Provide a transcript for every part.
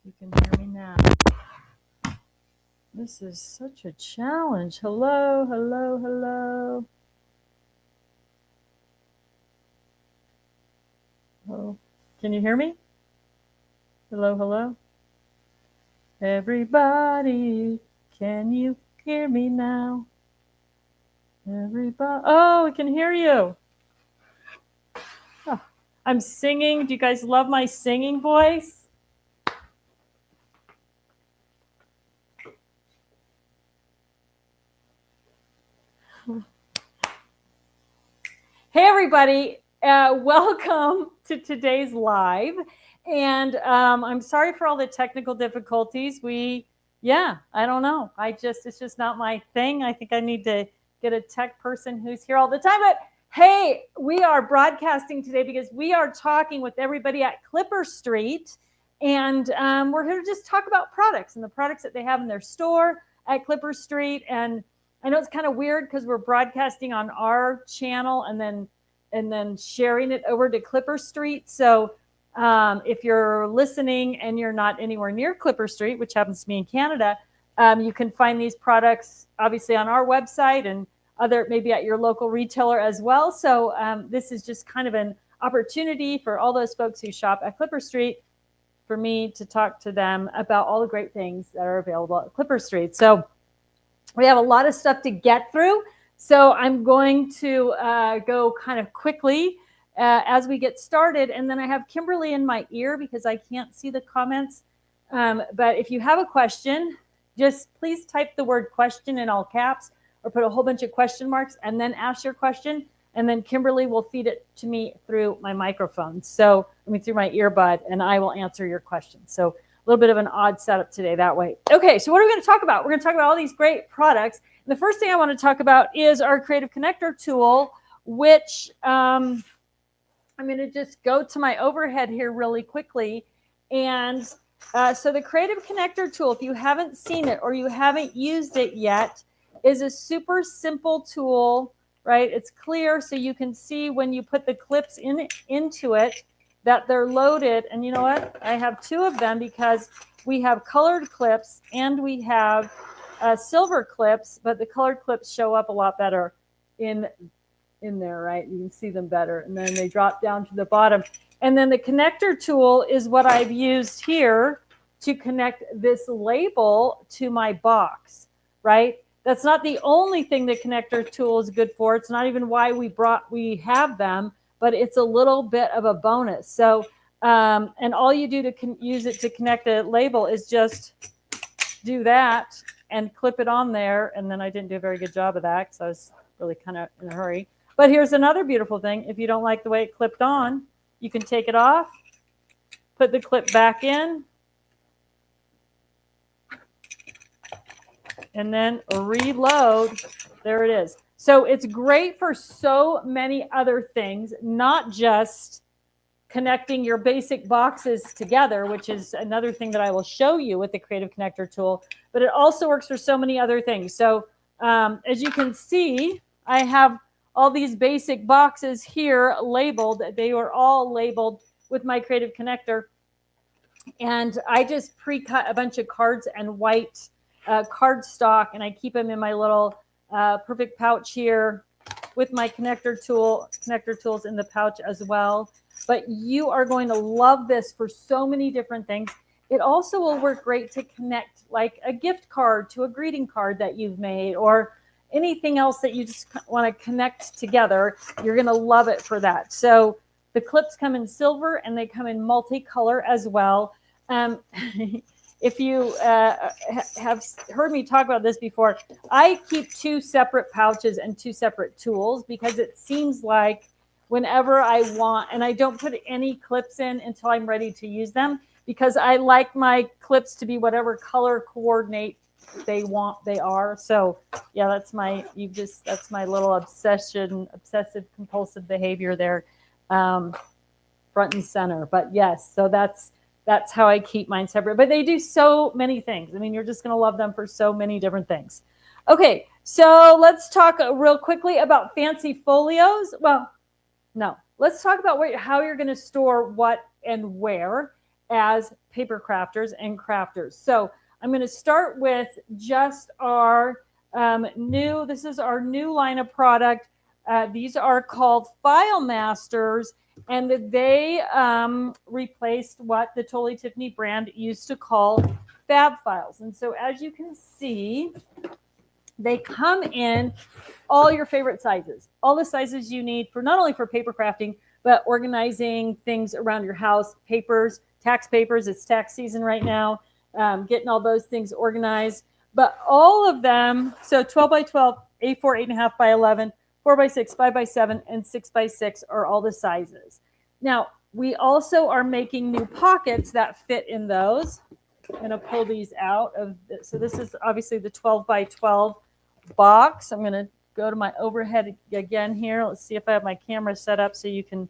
if you can hear me now. This is such a challenge. Hello, hello, hello. Oh, can you hear me? Hello, hello. Everybody, can you hear me now? Everybody, oh, I can hear you. Oh, I'm singing. Do you guys love my singing voice? Hey, everybody. Welcome to today's live. And I'm sorry for all the technical difficulties. I don't know. It's just not my thing. I think I need to get a tech person who's here all the time. But hey, we are broadcasting today because we are talking with everybody at Clipper Street. And we're here to just talk about products and the products that they have in their store at Clipper Street. And I know it's kind of weird because we're broadcasting on our channel and then sharing it over to Clipper Street. So if you're listening and you're not anywhere near Clipper Street, which happens to be in Canada, you can find these products obviously on our website and maybe at your local retailer as well. So this is just kind of an opportunity for all those folks who shop at Clipper Street for me to talk to them about all the great things that are available at Clipper Street. So we have a lot of stuff to get through. So I'm going to go kind of quickly as we get started. And then I have Kimberly in my ear because I can't see the comments. But if you have a question, just please type the word question in all caps or put a whole bunch of question marks and then ask your question. And then Kimberly will feed it to me through my microphone. Through my earbud, and I will answer your questions. So a little bit of an odd setup today that way. Okay, so what are we going to talk about? We're going to talk about all these great products. And the first thing I want to talk about is our Creative Connector tool, which I'm going to just go to my overhead here really quickly. And so the Creative Connector tool, if you haven't seen it or you haven't used it yet, is a super simple tool, right? It's clear so you can see when you put the clips into it that they're loaded. And you know what? I have two of them because we have colored clips and we have silver clips, but the colored clips show up a lot better in there, right? You can see them better. And then they drop down to the bottom. And then the connector tool is what I've used here to connect this label to my box, right? That's not the only thing the connector tool is good for. It's not even why we have them, but it's a little bit of a bonus. So, and all you do to use it to connect a label is just do that and clip it on there. And then I didn't do a very good job of that because I was really kind of in a hurry. But here's another beautiful thing. If you don't like the way it clipped on, you can take it off, put the clip back in, and then reload. There it is. So it's great for so many other things, not just connecting your basic boxes together, which is another thing that I will show you with the Creative Connector tool, but it also works for so many other things. So as you can see, I have all these basic boxes here labeled. They were all labeled with my Creative Connector. And I just pre-cut a bunch of cards and white cardstock, and I keep them in my little perfect pouch here with my connector tools in the pouch as well. But you are going to love this for so many different things. It also will work great to connect like a gift card to a greeting card that you've made or anything else that you just want to connect together. You're going to love it for that. So the clips come in silver and they come in multicolor as well. If you have heard me talk about this before, I keep two separate pouches and two separate tools because it seems like whenever I want, and I don't put any clips in until I'm ready to use them because I like my clips to be whatever color coordinate they are. So yeah, that's my little obsessive compulsive behavior there, front and center. But yes, so that's how I keep mine separate. But they do so many things. I mean, you're just going to love them for so many different things. Okay, so let's talk real quickly about fancy folios. Well, no, let's talk about how you're going to store what and where. as paper crafters and crafters. So I'm going to start with just our this is our new line of product. These are called Filemasters, and they replaced what the Totally Tiffany brand used to call Fab Files. And so as you can see, they come in all your favorite sizes, all the sizes you need for not only for paper crafting, but organizing things around your house, papers, tax papers. It's tax season right now, getting all those things organized. But all of them, so 12 by 12, A4, 8.5 by 11, 4 by 6, 5 by 7, and 6 by 6 are all the sizes. Now, we also are making new pockets that fit in those. I'm going to pull these out of this. So this is obviously the 12 by 12 box. I'm going to go to my overhead again here. Let's see if I have my camera set up so you can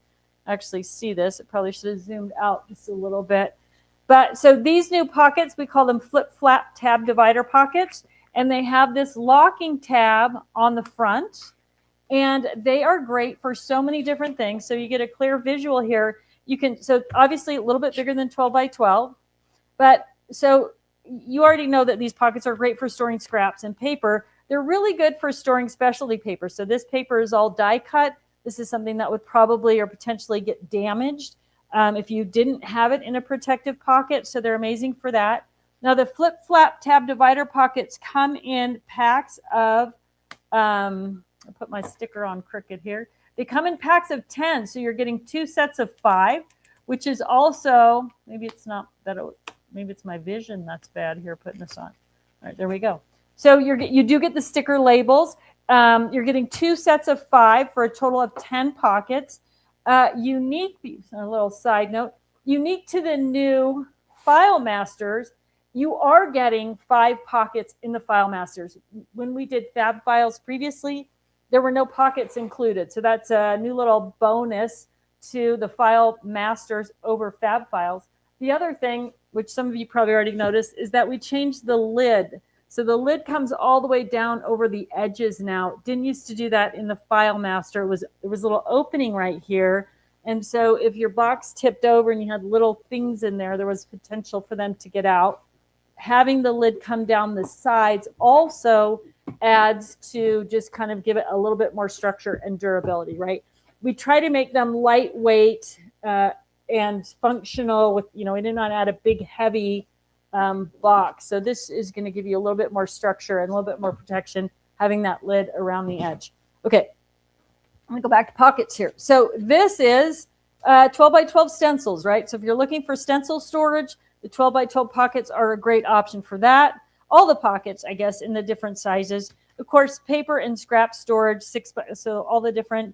actually see this. It probably should have zoomed out just a little bit. But so these new pockets, we call them flip-flap tab divider pockets, and they have this locking tab on the front, and they are great for so many different things. So you get a clear visual here. You can, so obviously a little bit bigger than 12 by 12, but so you already know that these pockets are great for storing scraps and paper. They're really good for storing specialty paper. So this paper is all die cut. This is something that would probably or potentially get damaged if you didn't have it in a protective pocket. So they're amazing for that. Now the flip-flap tab divider pockets come in packs of, I'll put my sticker on crooked here. They come in packs of 10. So you're getting 2 sets of 5, which is also, maybe it's not that, maybe it's my vision that's bad here putting this on. All right, there we go. So you do get the sticker labels. You're getting 2 sets of 5 for a total of 10 pockets. Unique, a little side note, unique to the new Filemasters, you are getting 5 pockets in the Filemasters. When we did Fab Files previously, there were no pockets included. So that's a new little bonus to the Filemasters over Fab Files. The other thing, which some of you probably already noticed, is that we changed the lid. So the lid comes all the way down over the edges now. Didn't used to do that in the Filemaster. There was a little opening right here. And so if your box tipped over and you had little things in there, there was potential for them to get out. Having the lid come down the sides also adds to just kind of give it a little bit more structure and durability, right? We try to make them lightweight and functional with, we did not add a big, heavy box. So this is going to give you a little bit more structure and a little bit more protection, having that lid around the edge. Okay, let me go back to pockets here. So this is 12 by 12 stencils, right? So if you're looking for stencil storage, the 12 by 12 pockets are a great option for that. All the pockets, I guess, in the different sizes. Of course, paper and scrap storage, so all the different,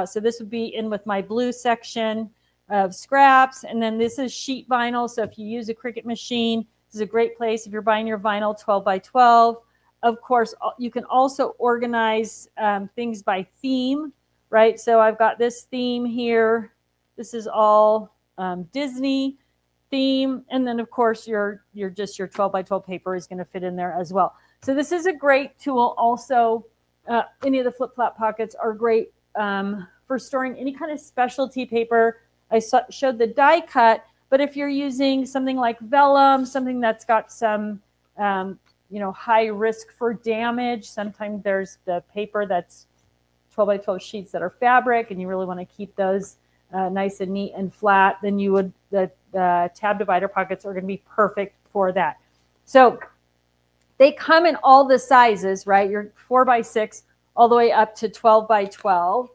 so this would be in with my blue section of scraps. And then this is sheet vinyl. So if you use a Cricut machine, this is a great place if you're buying your vinyl 12 by 12. Of course, you can also organize things by theme, right? So I've got this theme here. This is all Disney theme. And then of course your 12 by 12 paper is going to fit in there as well. So this is a great tool. Also, any of the flip-flap pockets are great for storing any kind of specialty paper. I showed the die cut, but if you're using something like vellum, something that's got some, high risk for damage, sometimes there's the paper that's 12 by 12 sheets that are fabric, and you really want to keep those nice and neat and flat, then the tab divider pockets are going to be perfect for that. So they come in all the sizes, right? You're 4 by 6 all the way up to 12 by 12.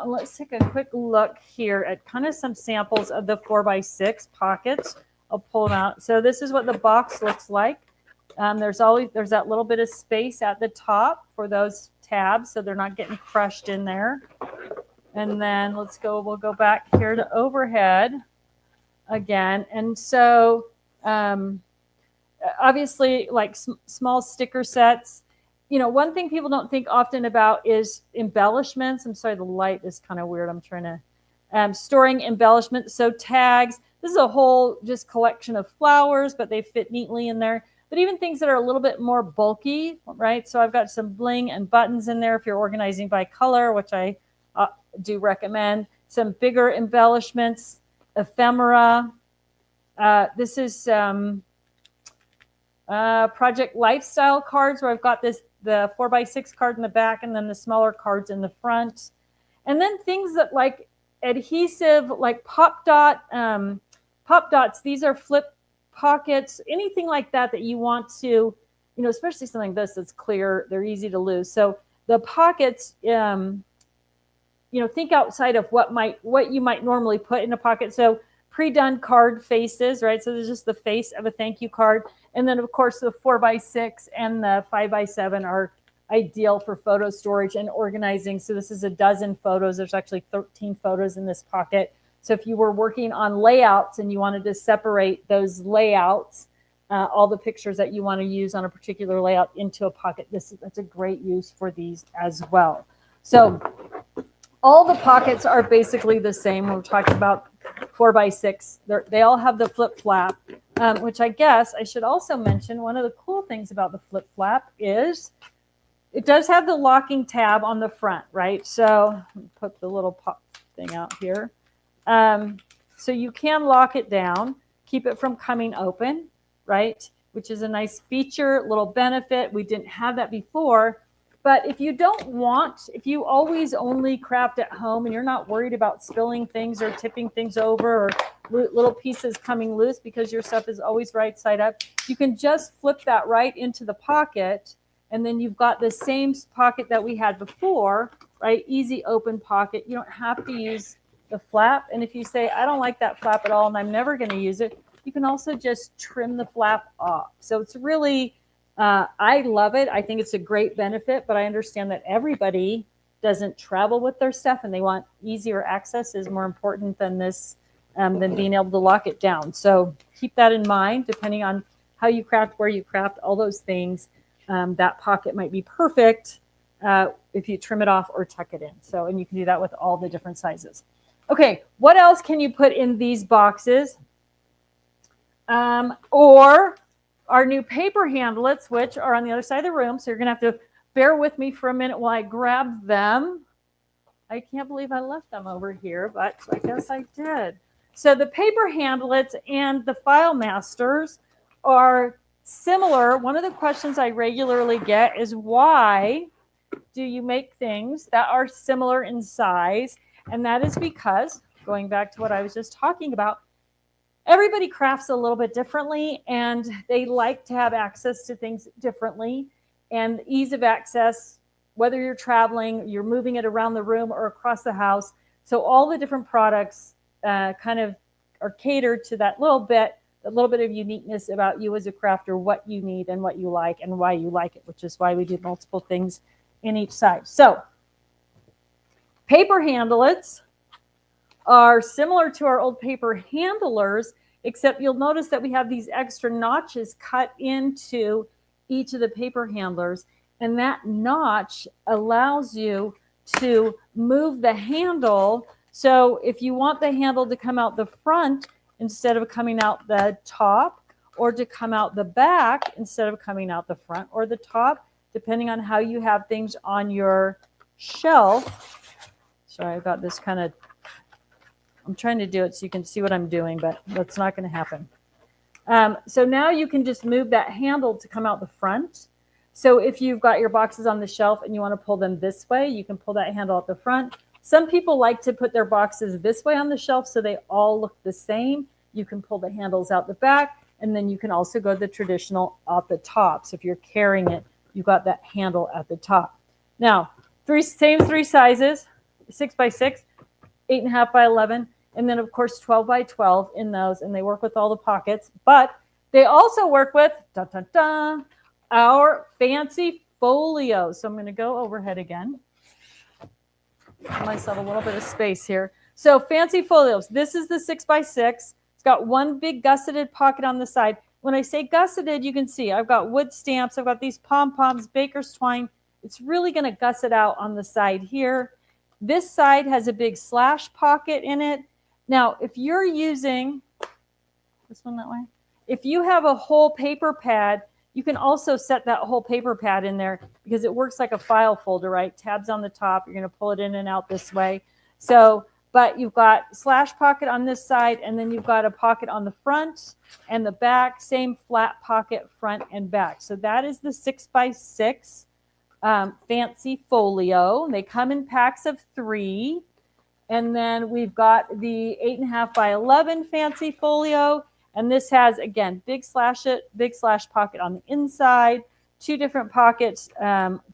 Let's take a quick look here at kind of some samples of the 4 by 6 pockets. I'll pull them out. So this is what the box looks like. There's that little bit of space at the top for those tabs, so they're not getting crushed in there. And then we'll go back here to overhead again. And so obviously like small sticker sets. One thing people don't think often about is embellishments. I'm sorry, the light is kind of weird. I'm trying to, storing embellishments. So tags, this is a whole just collection of flowers, but they fit neatly in there. But even things that are a little bit more bulky, right? So I've got some bling and buttons in there if you're organizing by color, which I do recommend. Some bigger embellishments, ephemera, This is Project Lifestyle cards, where I've got the 4x6 card in the back and then the smaller cards in the front. And then things that like adhesive, like pop dots. These are flip pockets, anything like that you want to, especially something like this that's clear, they're easy to lose. So the pockets, think outside of what you might normally put in a pocket. So pre-done card faces, right? So there's just the face of a thank you card. And then, of course, the 4x6 and the 5x7 are ideal for photo storage and organizing. So this is a dozen photos. There's actually 13 photos in this pocket. So if you were working on layouts and you wanted to separate those layouts, all the pictures that you want to use on a particular layout into a pocket, that's a great use for these as well. So all the pockets are basically the same. We're talking about 4x6. They all have the flip flap, which I guess I should also mention. One of the cool things about the flip flap is it does have the locking tab on the front, right? So put the little pop thing out here. So you can lock it down, keep it from coming open, right? Which is a nice feature, little benefit. We didn't have that before. But if you always only craft at home and you're not worried about spilling things or tipping things over or little pieces coming loose because your stuff is always right side up, you can just flip that right into the pocket. And then you've got the same pocket that we had before, right? Easy open pocket. You don't have to use the flap. And if you say, I don't like that flap at all and I'm never going to use it, you can also just trim the flap off. So it's really... I love it. I think it's a great benefit, but I understand that everybody doesn't travel with their stuff and they want easier access is more important than this, than being able to lock it down. So keep that in mind, depending on how you craft, where you craft, all those things. That pocket might be perfect if you trim it off or tuck it in. So, and you can do that with all the different sizes. Okay, what else can you put in these boxes? Or our new paper handlets, which are on the other side of the room. So you're going to have to bear with me for a minute while I grab them. I can't believe I left them over here, but I guess I did. So the paper handlets and the Filemasters are similar. One of the questions I regularly get is, why do you make things that are similar in size? And that is because, going back to what I was just talking about, everybody crafts a little bit differently and they like to have access to things differently. And ease of access, whether you're traveling, you're moving it around the room or across the house. So all the different products kind of are catered to that little bit of uniqueness about you as a crafter, what you need and what you like and why you like it, which is why we do multiple things in each side. So paper handlets are similar to our old paper handlers, except you'll notice that we have these extra notches cut into each of the paper handlers. And that notch allows you to move the handle. So if you want the handle to come out the front instead of coming out the top, or to come out the back instead of coming out the front or the top, depending on how you have things on your shelf. Sorry, I've got this kind of, I'm trying to do it so you can see what I'm doing, but that's not going to happen. So now you can just move that handle to come out the front. So if you've got your boxes on the shelf and you want to pull them this way, you can pull that handle out the front. Some people like to put their boxes this way on the shelf so they all look the same. You can pull the handles out the back, and then you can also go the traditional at the top. So if you're carrying it, you've got that handle at the top. Now, same three sizes, 6x6, 8.5 by 11, and then of course 12 by 12 in those, and they work with all the pockets, but they also work with our fancy folios. So I'm going to go overhead again. Give myself a little bit of space here. So fancy folios. This is the 6x6. It's got one big gusseted pocket on the side. When I say gusseted, you can see I've got wood stamps. I've got these pom-poms, baker's twine. It's really going to gusset out on the side here. This side has a big slash pocket in it. Now, if you're using this one that way, if you have a whole paper pad, you can also set that whole paper pad in there because it works like a file folder, right? Tabs on the top. You're going to pull it in and out this way. So but you've got slash pocket on this side, and then you've got a pocket on the front and the back, same flat pocket front and back. So that is the 6x6 fancy folio. They come in packs of 3. And then we've got the 8.5 by 11 fancy folio. And this has, again, big slash pocket on the inside, 2 different pockets,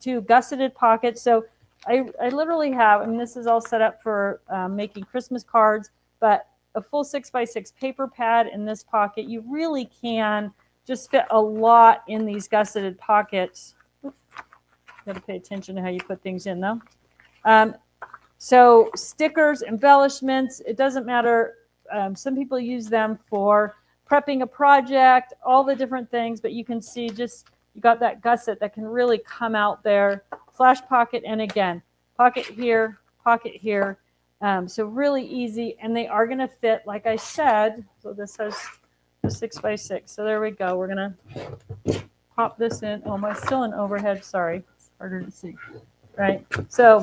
2 gusseted pockets. So I literally have, I mean, this is all set up for making Christmas cards, but a full 6x6 paper pad in this pocket. You really can just fit a lot in these gusseted pockets. Got to pay attention to how you put things in, though. So stickers, embellishments, it doesn't matter. Some people use them for prepping a project, all the different things, but you can see just you got that gusset that can really come out there. Slash pocket, and again, pocket here, so really easy, and they are going to fit, like I said. So this has the 6x6. So there we go. We're going to pop this in. Oh, am I still in overhead? Sorry, it's harder to see. Right. So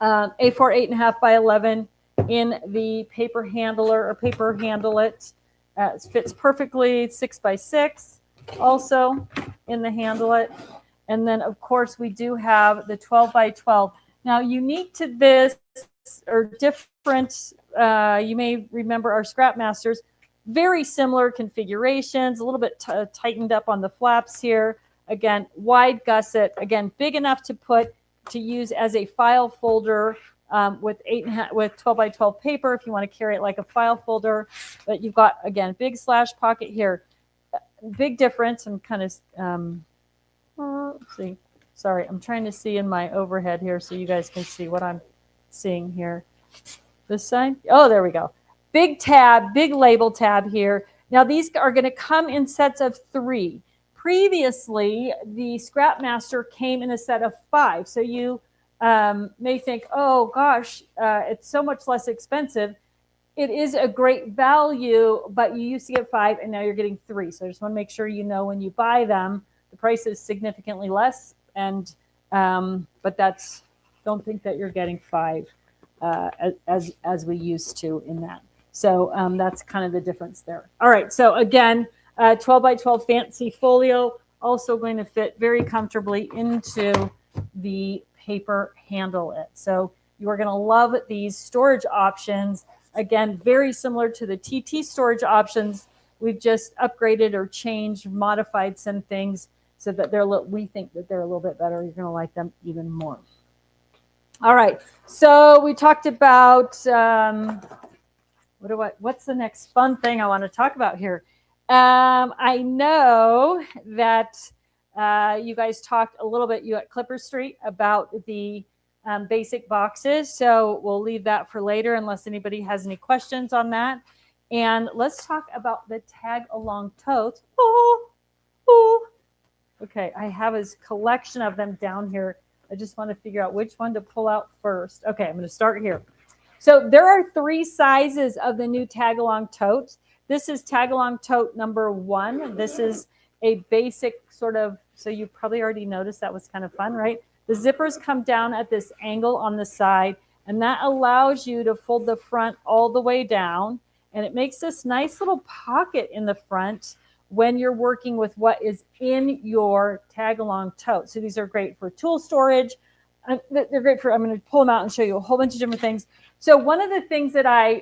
A4 8.5 by 11 in the paper handler or paper handlet. It fits perfectly. 6x6 also in the handlet. And then, of course, we do have the 12 by 12. Now, unique to this or different, you may remember our Scrapmasters, very similar configurations, a little bit tightened up on the flaps here. Again, wide gusset, again, big enough to use as a file folder with 12 by 12 paper if you want to carry it like a file folder. But you've got, again, big slash pocket here. Big difference. I'm kind of, let's see. Sorry, I'm trying to see in my overhead here so you guys can see what I'm seeing here. This side? Oh, there we go. Big tab, big label tab here. Now, these are going to come in sets of 3. Previously, the Scrapmaster came in a set of 5. So you may think, oh, gosh, it's so much less expensive. It is a great value, but you used to get 5, and now you're getting 3. So I just want to make sure you know when you buy them, the price is significantly less. And but don't think that you're getting 5 as we used to in that. So that's kind of the difference there. All right. So again, 12 by 12 fancy folio, also going to fit very comfortably into the paper handlet. So you are going to love these storage options. Again, very similar to the TT storage options. We've just upgraded or changed, modified some things so that we think that they're a little bit better. You're going to like them even more. All right. So we talked about what's the next fun thing I want to talk about here? I know that you guys talked a little bit, you at Clipper Street, about the basic boxes. So we'll leave that for later unless anybody has any questions on that. And let's talk about the tag along totes. Okay, I have his collection of them down here. I just want to figure out which one to pull out first. Okay, I'm going to start here. So there are 3 sizes of the new tag along totes. This is tag along tote number 1. This is a basic sort of, so you probably already noticed that was kind of fun, right? The zippers come down at this angle on the side, and that allows you to fold the front all the way down. And it makes this nice little pocket in the front when you're working with what is in your tag along tote. So these are great for tool storage. They're great for, I'm going to pull them out and show you a whole bunch of different things. So one of the things that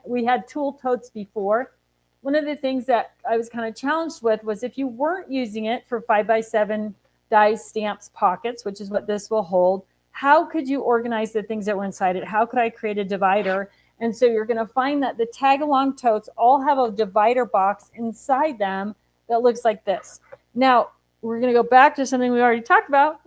we had tool totes before. One of the things that I was kind of challenged with was if you weren't using it for 5x7 die stamps pockets, which is what this will hold, how could you organize the things that were inside it? How could I create a divider? And so you're going to find that the tag along totes all have a divider box inside them that looks like this. Now, we're going to go back to something we already talked about,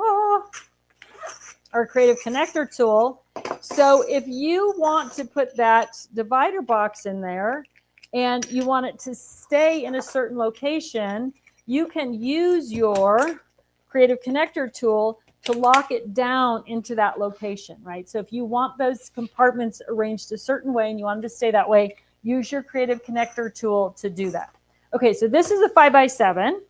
our creative connector tool. So if you want to put that divider box in there and you want it to stay in a certain location, you can use your creative connector tool to lock it down into that location, right? So if you want those compartments arranged a certain way and you want them to stay that way, use your creative connector tool to do that. Okay, so this is a 5x7.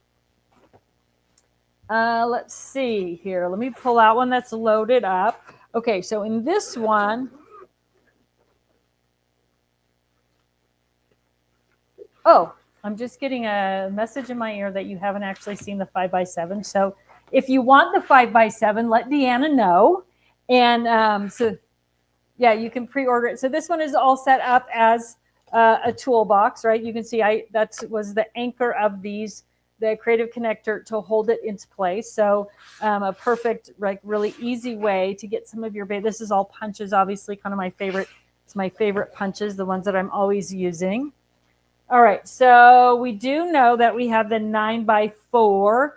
Let's see here. Let me pull out one that's loaded up. Okay, so in this one, Oh, I'm just getting a message in my ear that you haven't actually seen the 5x7. So if you want the 5x7, let Deanna know. And so, yeah, you can pre-order it. So this one is all set up as a toolbox, right? You can see that was the anchor of these, the creative connector to hold it into place. So a perfect, like really easy way to get some of your, this is all punches, obviously kind of my favorite. It's my favorite punches, the ones that I'm always using. All right, so we do know that we have the 9x4.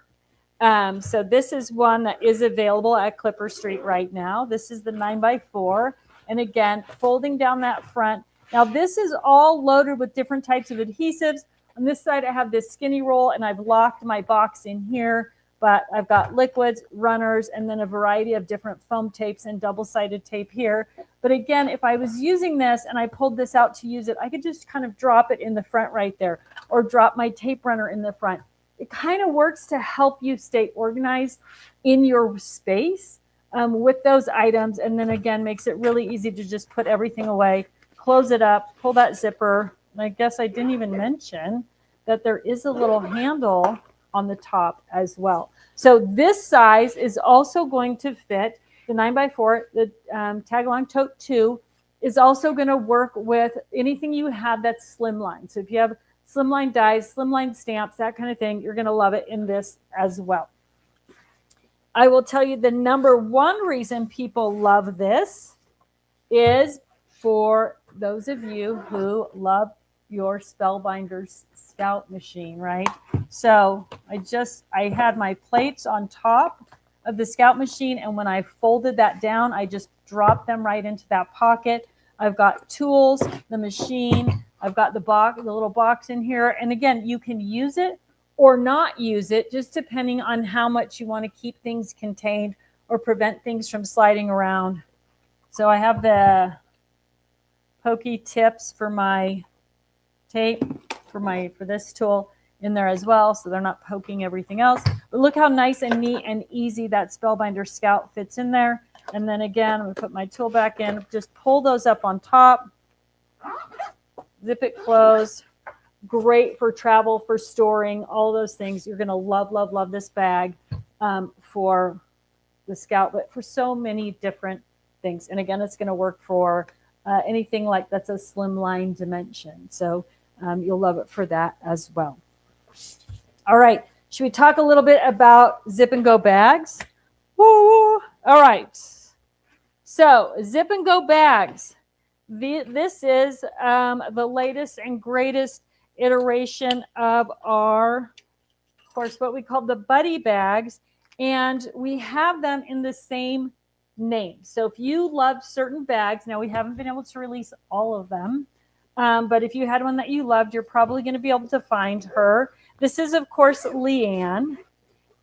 So this is one that is available at Clipper Street right now. This is the 9x4. And again, folding down that front. Now this is all loaded with different types of adhesives. On this side, I have this skinny roll and I've locked my box in here, but I've got liquids, runners, and then a variety of different foam tapes and double-sided tape here. But again, if I was using this and I pulled this out to use it, I could just kind of drop it in the front right there or drop my tape runner in the front. It kind of works to help you stay organized in your space with those items. And then again, makes it really easy to just put everything away, close it up, pull that zipper. And I guess I didn't even mention that there is a little handle on the top as well. So this size is also going to fit the 9x4. The Tagalong Tote 2 is also going to work with anything you have that's slimline. So if you have slimline dies, slimline stamps, that kind of thing, you're going to love it in this as well. I will tell you the number one reason people love this is for those of you who love your Spellbinders Scout machine, right? So I had my plates on top of the Scout machine, and when I folded that down, I just dropped them right into that pocket. I've got tools, the machine, I've got the little box in here. And again, you can use it or not use it, just depending on how much you want to keep things contained or prevent things from sliding around. So I have the pokey tips for my tape for this tool in there as well, so they're not poking everything else. But look how nice and neat and easy that Spellbinder Scout fits in there. And then again, I'm going to put my tool back in, just pull those up on top, zip it closed. Great for travel, for storing, all those things. You're going to love, love, love this bag for the Scout, but for so many different things. And again, it's going to work for anything like that's a slimline dimension. So you'll love it for that as well. All right. Should we talk a little bit about zip and go bags? Woo! All right. So zip and go bags. This is the latest and greatest iteration of our, of course, what we call the buddy bags. And we have them in the same name. So if you love certain bags, now we haven't been able to release all of them, but if you had one that you loved, you're probably going to be able to find her. This is, of course, Leanne,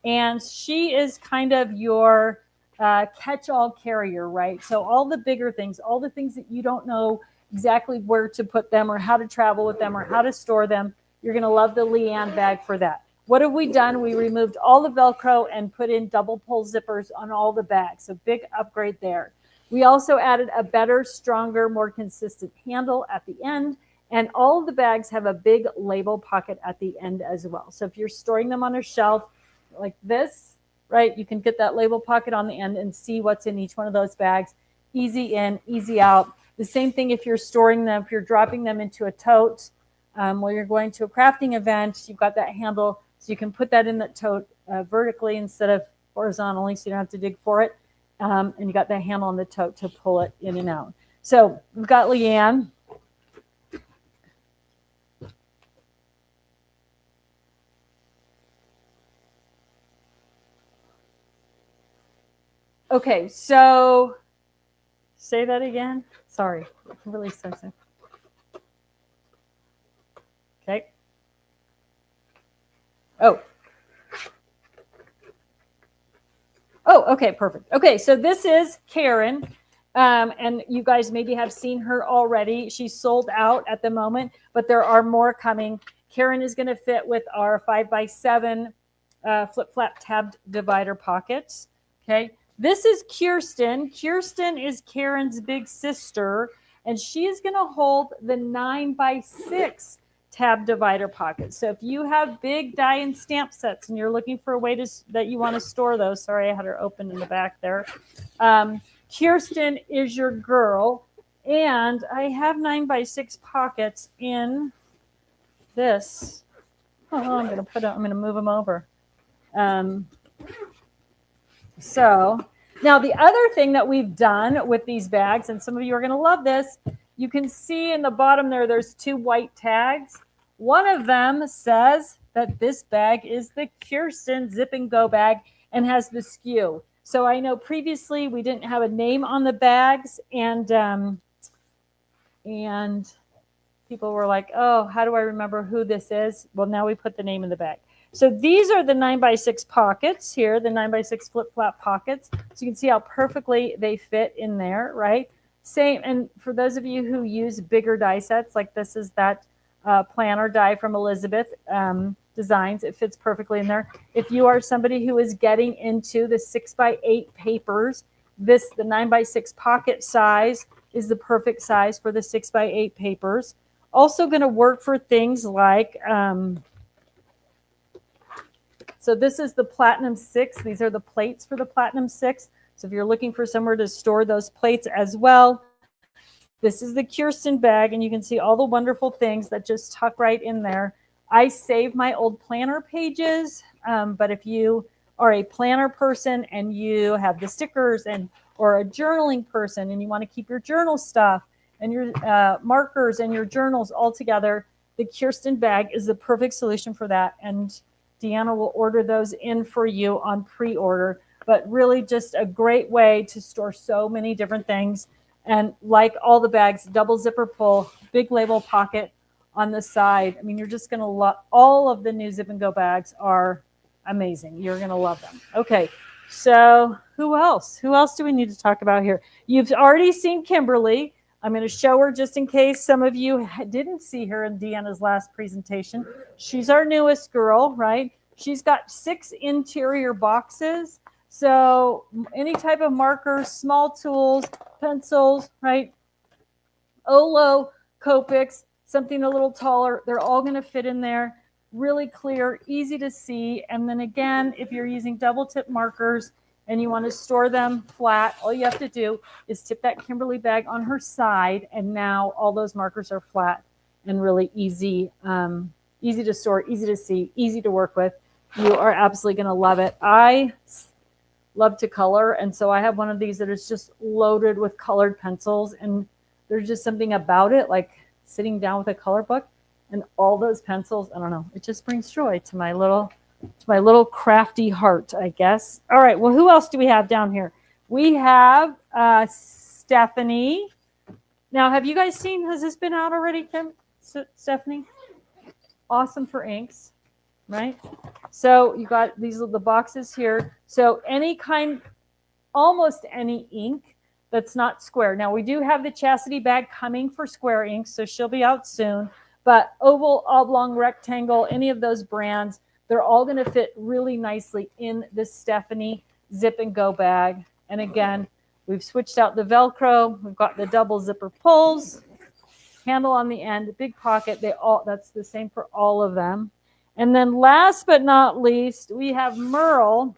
and she is kind of your catch-all carrier, right? So all the bigger things, all the things that you don't know exactly where to put them or how to travel with them or how to store them, you're going to love the Leanne bag for that. What have we done? We removed all the Velcro and put in double pull zippers on all the bags. So big upgrade there. We also added a better, stronger, more consistent handle at the end. And all of the bags have a big label pocket at the end as well. So if you're storing them on a shelf like this, right, you can get that label pocket on the end and see what's in each one of those bags. Easy in, easy out. The same thing if you're storing them, if you're dropping them into a tote while you're going to a crafting event, you've got that handle. So you can put that in the tote vertically instead of horizontally, so you don't have to dig for it. And you got that handle on the tote to pull it in and out. So we've got Leanne. Okay, so say that again. Sorry, I'm really sensitive. Okay. Oh, okay, perfect. Okay, so this is Karen, and you guys maybe have seen her already. She's sold out at the moment, but there are more coming. Karen is going to fit with our 5x7 flip-flap tabbed divider pockets. Okay, this is Kirsten. Kirsten is Karen's big sister, and she is going to hold the 9x6 tab divider pockets. So if you have big die and stamp sets and you're looking for a way that you want to store those, sorry, I had her open in the back there. Kirsten is your girl. And I have 9x6 pockets in this. Oh, I'm going to move them over. So now the other thing that we've done with these bags, and some of you are going to love this, you can see in the bottom there's 2 white tags. One of them says that this bag is the Kirsten Zip and Go bag and has the SKU. So I know previously we didn't have a name on the bags, and people were like, oh, how do I remember who this is? Well, now we put the name in the bag. So these are the 9x6 pockets here, the 9x6 flip-flop pockets. So you can see how perfectly they fit in there, right? Same, and for those of you who use bigger die sets, like this is that planner die from Elizabeth Designs, it fits perfectly in there. If you are somebody who is getting into the 6x8 papers, the 9x6 pocket size is the perfect size for the 6x8 papers. Also going to work for things like, so this is the Platinum 6. These are the plates for the Platinum 6. So if you're looking for somewhere to store those plates as well, this is the Kirsten bag, and you can see all the wonderful things that just tuck right in there. I save my old planner pages, but if you are a planner person and you have the stickers or a journaling person and you want to keep your journal stuff and your markers and your journals all together, the Kirsten bag is the perfect solution for that. And Deanna will order those in for you on pre-order, but really just a great way to store so many different things. And like all the bags, double zipper pull, big label pocket on the side. I mean, you're just going to love all of the new Zip and Go bags are amazing. You're going to love them. Okay. So who else? Who else do we need to talk about here? You've already seen Kimberly. I'm going to show her just in case some of you didn't see her in Deanna's last presentation. She's our newest girl, right? She's got 6 interior boxes. So any type of markers, small tools, pencils, right? Olo, Copics, something a little taller. They're all going to fit in there. Really clear, easy to see. And then again, if you're using double tip markers and you want to store them flat, all you have to do is tip that Kimberly bag on her side, and now all those markers are flat and really easy, easy to store, easy to see, easy to work with. You are absolutely going to love it. I love to color, and so I have one of these that is just loaded with colored pencils, and there's just something about it, like sitting down with a color book and all those pencils. I don't know, it just brings joy to my little crafty heart, I guess. All right, well, who else do we have down here? We have Stephanie. Now, have you guys seen, has this been out already, Stephanie? Awesome for inks, right? So you got these are the boxes here. So any kind, almost any ink that's not square. Now we do have the Chastity bag coming for square ink, so she'll be out soon. But oval, oblong, rectangle, any of those brands, they're all going to fit really nicely in this Stephanie Zip and Go bag. And again, we've switched out the Velcro. We've got the double zipper pulls, handle on the end, big pocket. That's the same for all of them. And then last but not least, we have Merle.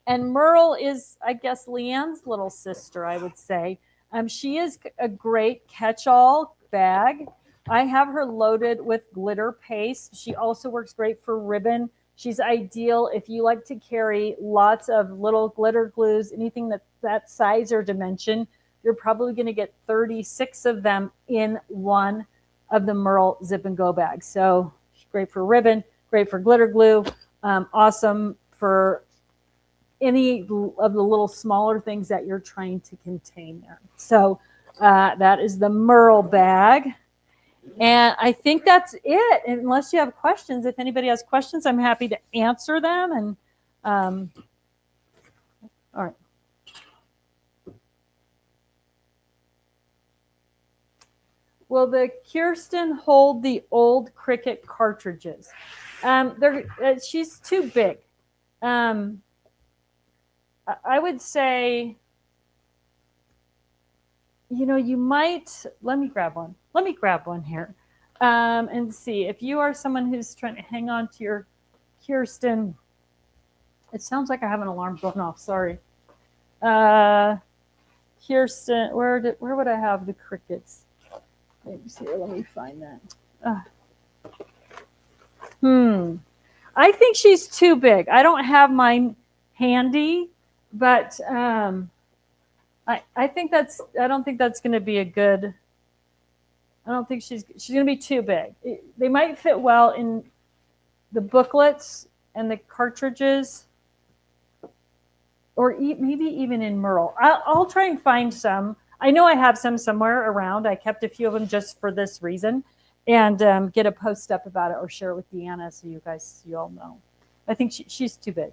And Merle is, I guess, Leanne's little sister, I would say. She is a great catch-all bag. I have her loaded with glitter paste. She also works great for ribbon. She's ideal if you like to carry lots of little glitter glues, anything that size or dimension. You're probably going to get 36 of them in one of the Merle Zip and Go bags. So great for ribbon, great for glitter glue, awesome for any of the little smaller things that you're trying to contain there. So that is the Merle bag. And I think that's it, unless you have questions. If anybody has questions, I'm happy to answer them. And all right. Will the Kirsten hold the old Cricut cartridges? She's too big. I would say, you might, let me grab one here. And see, if you are someone who's trying to hang on to your Kirsten, it sounds like I have an alarm going off. Sorry. Kirsten, where would I have the crickets? Let me find that. I think she's too big. I don't have mine handy, but I don't think that's going to be a good. I don't think she's going to be too big. They might fit well in the booklets and the cartridges, or maybe even in Merle. I'll try and find some. I know I have some somewhere around. I kept a few of them just for this reason, and get a post up about it or share it with Deanna so you all know. I think she's too big.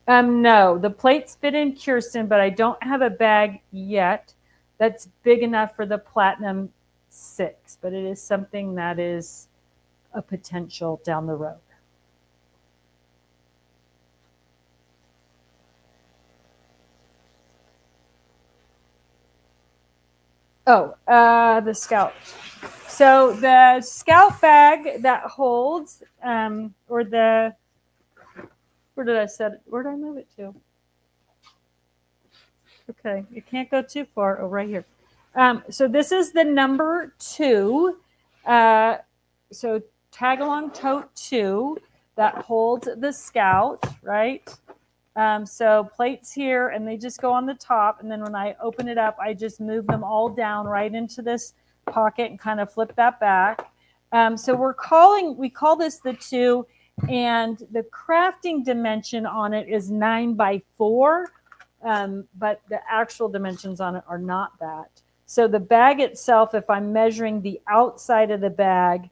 No, the plates fit in Kirsten, but I don't have a bag yet that's big enough for the Platinum 6, but it is something that is a potential down the road. Oh, the Scout. So the Scout bag that holds, or the, where did I move it to? Okay, you can't go too far. Oh, right here. So this is the number 2. So tag along tote 2 that holds the Scout, right? So plates here, and they just go on the top. And then when I open it up, I just move them all down right into this pocket and kind of flip that back. So we call this the 2, and the crafting dimension on it is 9 by 4. But the actual dimensions on it are not that. So the bag itself, if I'm measuring the outside of the bag,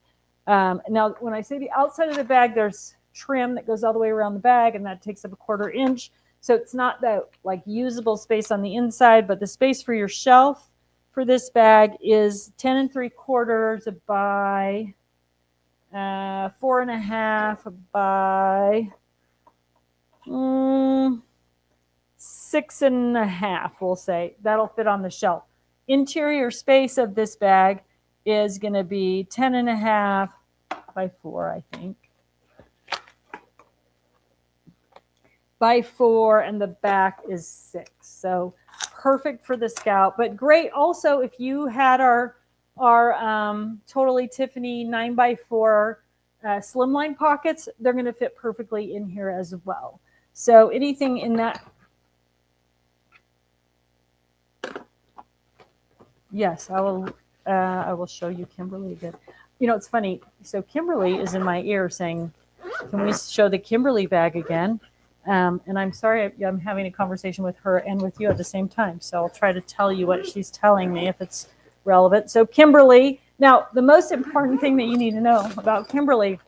now when I say the outside of the bag, there's trim that goes all the way around the bag, and that takes up 1/4 inch. So it's not that like usable space on the inside, but the space for your shelf for this bag is 10 3/4 by 4.5 by 6.5, we'll say. That'll fit on the shelf. Interior space of this bag is going to be 10.5 by 4, I think. By 4, and the back is 6. So perfect for the Scout, but great also if you had our Totally Tiffany 9 by 4 slimline pockets. They're going to fit perfectly in here as well. So anything in that. Yes, I will show you Kimberly again. You know, it's funny. So Kimberly is in my ear saying, "Can we show the Kimberly bag again?" And I'm sorry, I'm having a conversation with her and with you at the same time. So I'll try to tell you what she's telling me if it's relevant. So Kimberly, now the most important thing that you need to know about Kimberly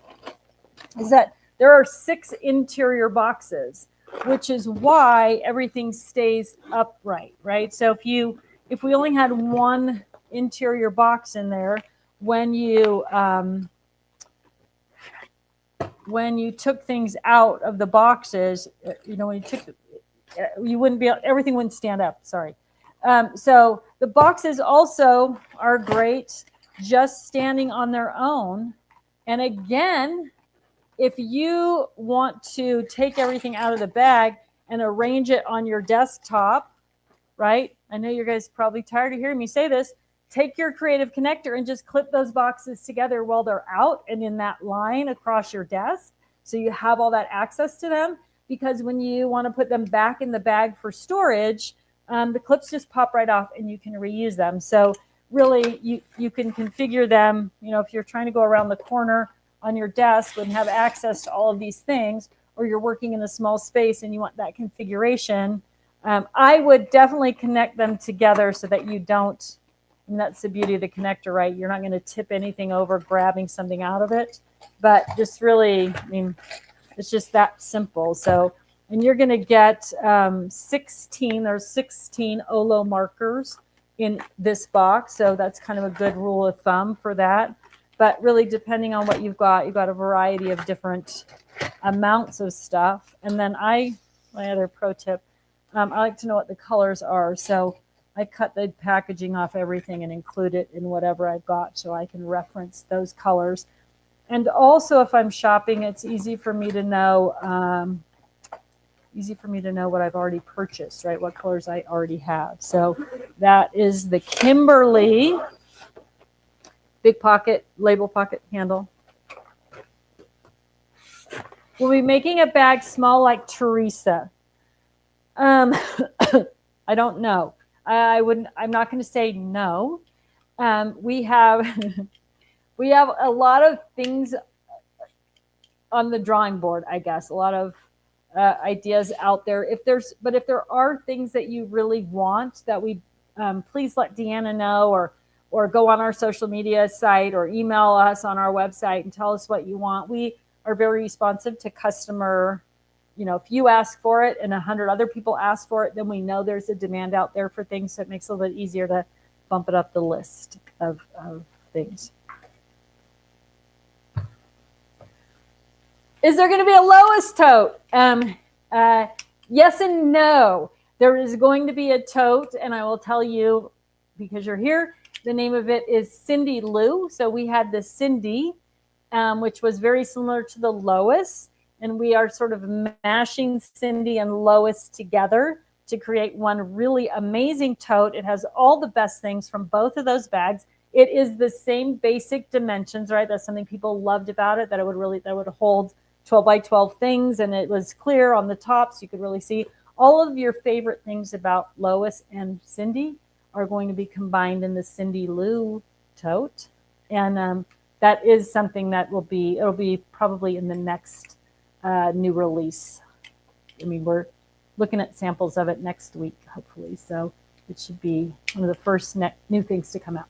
is that there are 6 interior boxes, which is why everything stays upright, right? So if we only had one interior box in there, when you took things out of the boxes, when you wouldn't be, everything wouldn't stand up. Sorry. So the boxes also are great just standing on their own. And again, if you want to take everything out of the bag and arrange it on your desktop, right? I know you guys are probably tired of hearing me say this. Take your creative connector and just clip those boxes together while they're out and in that line across your desk, so you have all that access to them. Because when you want to put them back in the bag for storage, the clips just pop right off and you can reuse them. So really, you can configure them. If you're trying to go around the corner on your desk and have access to all of these things, or you're working in a small space and you want that configuration, I would definitely connect them together so that you don't. And that's the beauty of the connector, right? You're not going to tip anything over grabbing something out of it, but just really, it's just that simple. So, and you're going to get 16, there's 16 Olo markers in this box. So that's kind of a good rule of thumb for that. But really, depending on what you've got a variety of different amounts of stuff. And then my other pro tip, I like to know what the colors are. So I cut the packaging off everything and include it in whatever I've got so I can reference those colors. And also, if I'm shopping, it's easy for me to know what I've already purchased, right? What colors I already have. So that is the Kimberly big pocket, label pocket handle. We'll be making a bag small like Teresa. I don't know. I'm not going to say no. We have we have a lot of things on the drawing board, I guess. A lot of ideas out there. If there are things that you really want that we please let Deanna know, or go on our social media site or email us on our website and tell us what you want. We are very responsive to customer. If you ask for it and 100 other people ask for it, then we know there's a demand out there for things. So it makes it a little bit easier to bump it up the list of things. Is there going to be a Lois tote? Yes and no. There is going to be a tote, and I will tell you, because you're here, the name of it is Cindy Lou. So we had the Cindy, which was very similar to the Lois, and we are sort of mashing Cindy and Lois together to create one really amazing tote. It has all the best things from both of those bags. It is the same basic dimensions, right? That's something people loved about it, that would hold 12 by 12 things, and it was clear on the top, so you could really see all of your favorite things about Lois and Cindy are going to be combined in the Cindy Lou tote. And that is something that it'll be probably in the next new release. I mean, we're looking at samples of it next week, hopefully. So it should be one of the first new things to come out.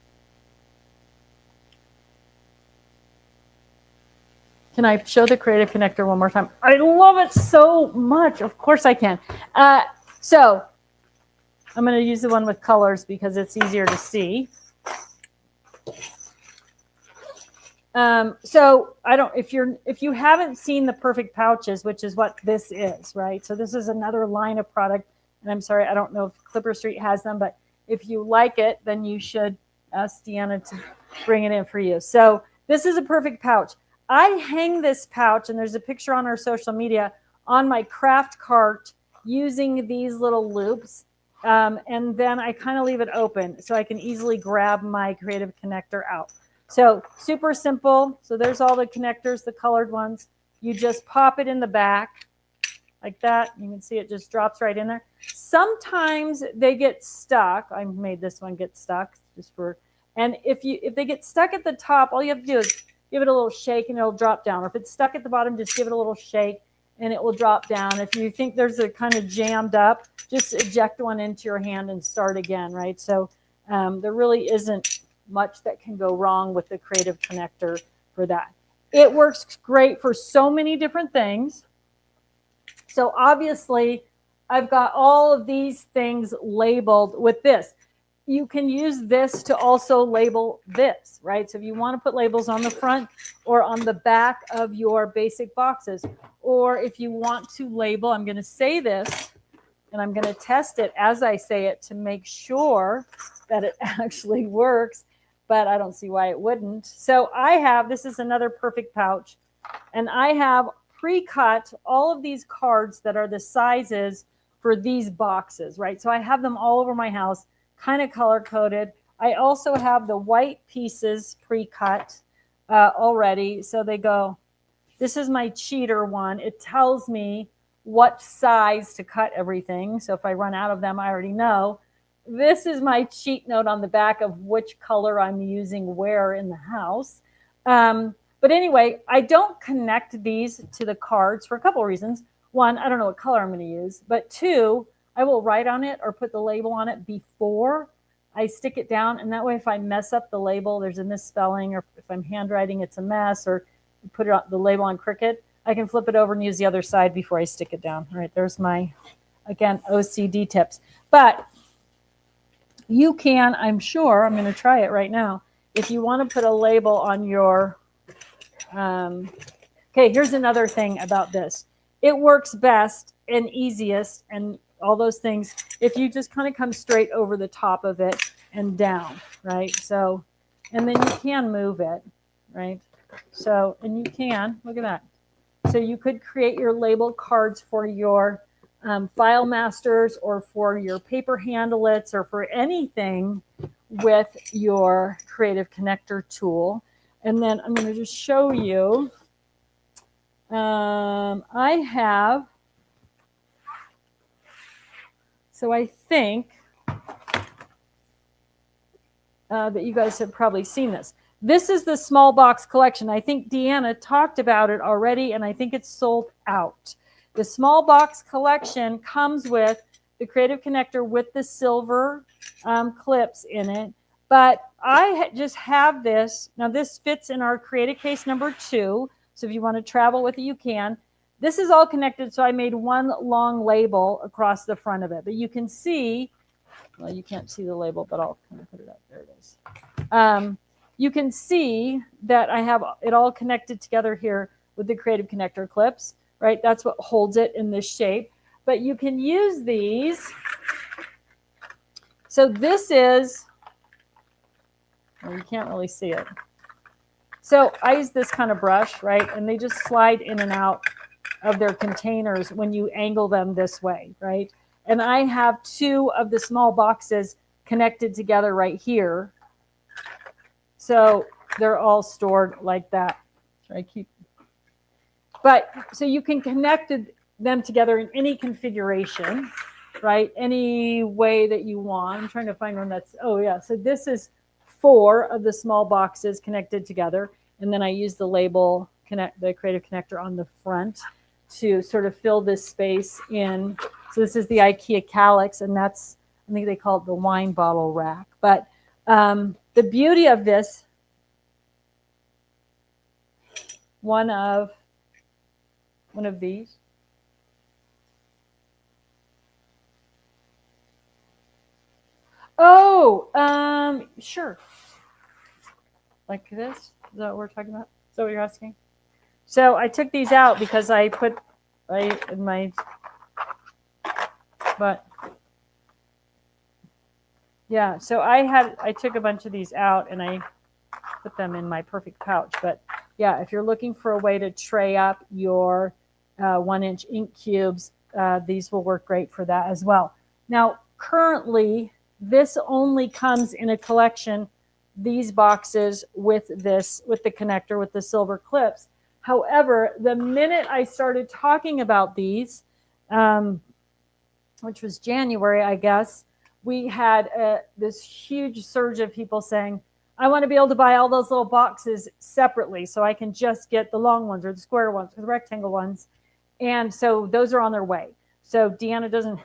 Can I show the Creative Connector one more time? I love it so much. Of course I can. So I'm going to use the one with colors because it's easier to see. So if you haven't seen the Perfect Pouches, which is what this is, right? So this is another line of product, and I'm sorry, I don't know if Clipper Street has them, but if you like it, then you should ask Deanna to bring it in for you. So this is a Perfect Pouch. I hang this pouch, and there's a picture on our social media, on my craft cart using these little loops. And then I kind of leave it open so I can easily grab my Creative Connector out. So super simple. So there's all the connectors, the colored ones. You just pop it in the back like that. You can see it just drops right in there. Sometimes they get stuck. I made this one get stuck and if they get stuck at the top, all you have to do is give it a little shake and it'll drop down. Or if it's stuck at the bottom, just give it a little shake and it will drop down. If you think there's a kind of jammed up, just eject one into your hand and start again, right? So there really isn't much that can go wrong with the Creative Connector for that. It works great for so many different things. So obviously, I've got all of these things labeled with this. You can use this to also label this, right? So if you want to put labels on the front or on the back of your basic boxes, or if you want to label, I'm going to say this, and I'm going to test it as I say it to make sure that it actually works, but I don't see why it wouldn't. So this is another Perfect Pouch, and I have pre-cut all of these cards that are the sizes for these boxes, right? So I have them all over my house, kind of color-coded. I also have the white pieces pre-cut already. So they go, this is my cheater one. It tells me what size to cut everything. So if I run out of them, I already know. This is my cheat note on the back of which color I'm using where in the house. But anyway, I don't connect these to the cards for a couple of reasons. One, I don't know what color I'm going to use. But two, I will write on it or put the label on it before I stick it down. And that way, if I mess up the label, there's a misspelling, or if I'm handwriting, it's a mess, or put it on the label on Cricut, I can flip it over and use the other side before I stick it down. All right, there's my, again, OCD tips. But you can, I'm sure, I'm going to try it right now. If you want to put a label on your, okay, here's another thing about this. It works best and easiest and all those things, if you just kind of come straight over the top of it and down, right? So, and then you can move it, right? So, and you can, look at that. So you could create your label cards for your Filemasters or for your paper handlets or for anything with your Creative Connector tool. And then I'm going to just show you. I have, so I think that you guys have probably seen this. This is the small box collection. I think Deanna talked about it already, and I think it's sold out. The small box collection comes with the Creative Connector with the silver clips in it. But I just have this. Now, this fits in our Creative Case number 2. So if you want to travel with it, you can. This is all connected, so I made one long label across the front of it. But you can see, well, you can't see the label, but I'll kind of put it up. There it is. You can see that I have it all connected together here with the Creative Connector clips, right? That's what holds it in this shape. But you can use these. So this is, well, you can't really see it. So I use this kind of brush, right? And they just slide in and out of their containers when you angle them this way, right? And I have 2 of the small boxes connected together right here. So they're all stored like that. But so you can connect them together in any configuration, right? Any way that you want. I'm trying to find one that's, oh yeah. So this is 4 of the small boxes connected together. And then I use the label, the Creative Connector on the front to sort of fill this space in. So this is the IKEA Calyx, and that's, I think they call it the wine bottle rack. But the beauty of this, one of these. Oh, sure. Like this? Is that what we're talking about? Is that what you're asking? So I took these out because I put right in my, but yeah, so I took a bunch of these out and I put them in my perfect pouch. But yeah, if you're looking for a way to tray up your 1-inch ink cubes, these will work great for that as well. Now, currently, this only comes in a collection, these boxes with the connector with the silver clips. However, the minute I started talking about these, which was January, I guess, we had this huge surge of people saying, I want to be able to buy all those little boxes separately so I can just get the long ones or the square ones or the rectangle ones. And so those are on their way. So Deanna doesn't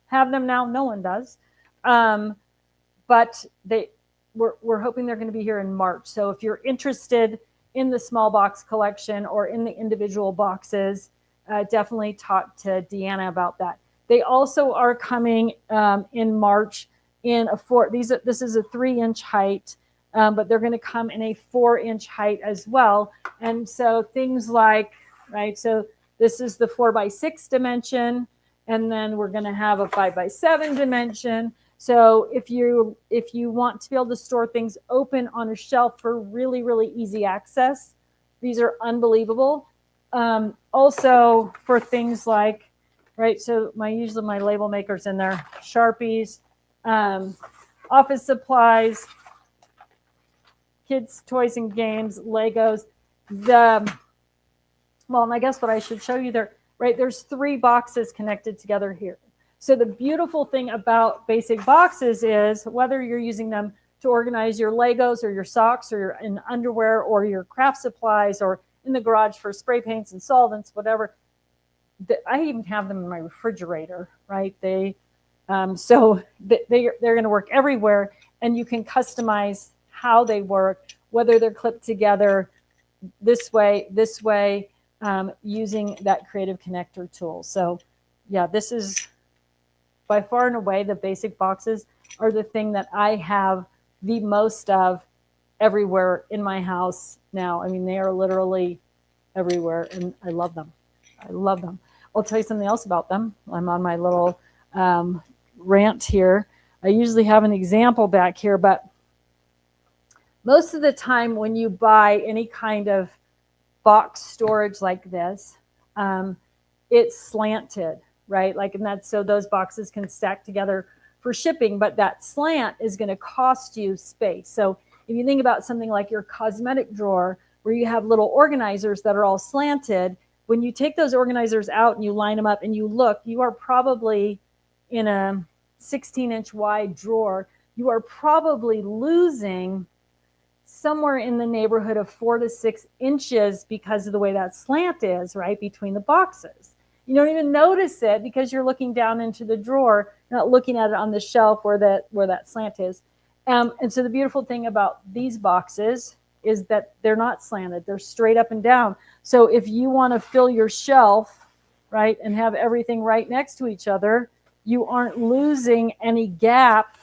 have them now. No one does. But we're hoping they're going to be here in March. So if you're interested in the small box collection or in the individual boxes, definitely talk to Deanna about that. They also are coming in March in a 4. This is a 3-inch height, but they're going to come in a 4-inch height as well. And so things like, right, so this is the 4x6 dimension, and then we're going to have a 5x7 dimension. So if you want to be able to store things open on a shelf for really, really easy access, these are unbelievable. Also for things like, right, so usually my label makers in there, Sharpies, office supplies, kids' toys and games, Legos. Well, and I guess what I should show you there, right, there's 3 boxes connected together here. So the beautiful thing about basic boxes is whether you're using them to organize your Legos or your socks or your underwear or your craft supplies or in the garage for spray paints and solvents, whatever. I even have them in my refrigerator, right? So they're going to work everywhere, and you can customize how they work, whether they're clipped together this way, using that Creative Connector tool. So yeah, this is by far and away, the basic boxes are the thing that I have the most of everywhere in my house now. I mean, they are literally everywhere, and I love them. I love them. I'll tell you something else about them. I'm on my little rant here. I usually have an example back here, but most of the time when you buy any kind of box storage like this, it's slanted, right? Like, and that's so those boxes can stack together for shipping, but that slant is going to cost you space. So if you think about something like your cosmetic drawer where you have little organizers that are all slanted, when you take those organizers out and you line them up and you look, you are probably in a 16-inch wide drawer, you are probably losing somewhere in the neighborhood of 4 to 6 inches because of the way that slant is, right, between the boxes. You don't even notice it because you're looking down into the drawer, not looking at it on the shelf where that slant is. And so the beautiful thing about these boxes is that they're not slanted. They're straight up and down. So if you want to fill your shelf, right, and have everything right next to each other, you aren't losing any gap,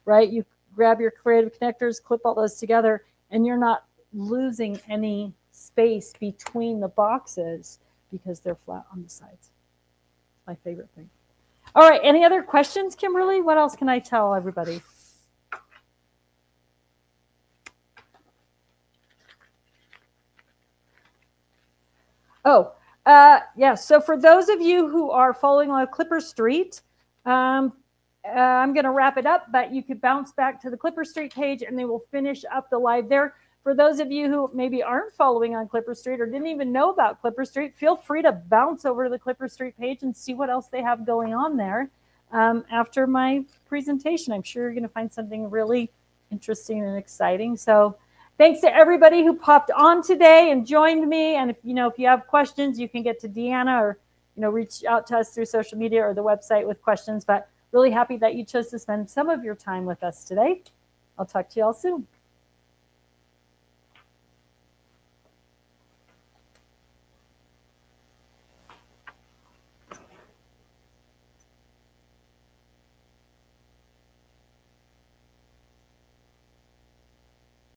right? You grab your creative connectors, clip all those together, and you're not losing any space between the boxes because they're flat on the sides. My favorite thing. All right, any other questions, Kimberly? What else can I tell everybody? Oh, yeah. So for those of you who are following on Clipper Street, I'm going to wrap it up, but you could bounce back to the Clipper Street page and they will finish up the live there. For those of you who maybe aren't following on Clipper Street or didn't even know about Clipper Street, feel free to bounce over to the Clipper Street page and see what else they have going on there after my presentation. I'm sure you're going to find something really interesting and exciting. So thanks to everybody who popped on today and joined me. And if you have questions, you can get to Deanna or reach out to us through social media or the website with questions. But really happy that you chose to spend some of your time with us today. I'll talk to you all soon.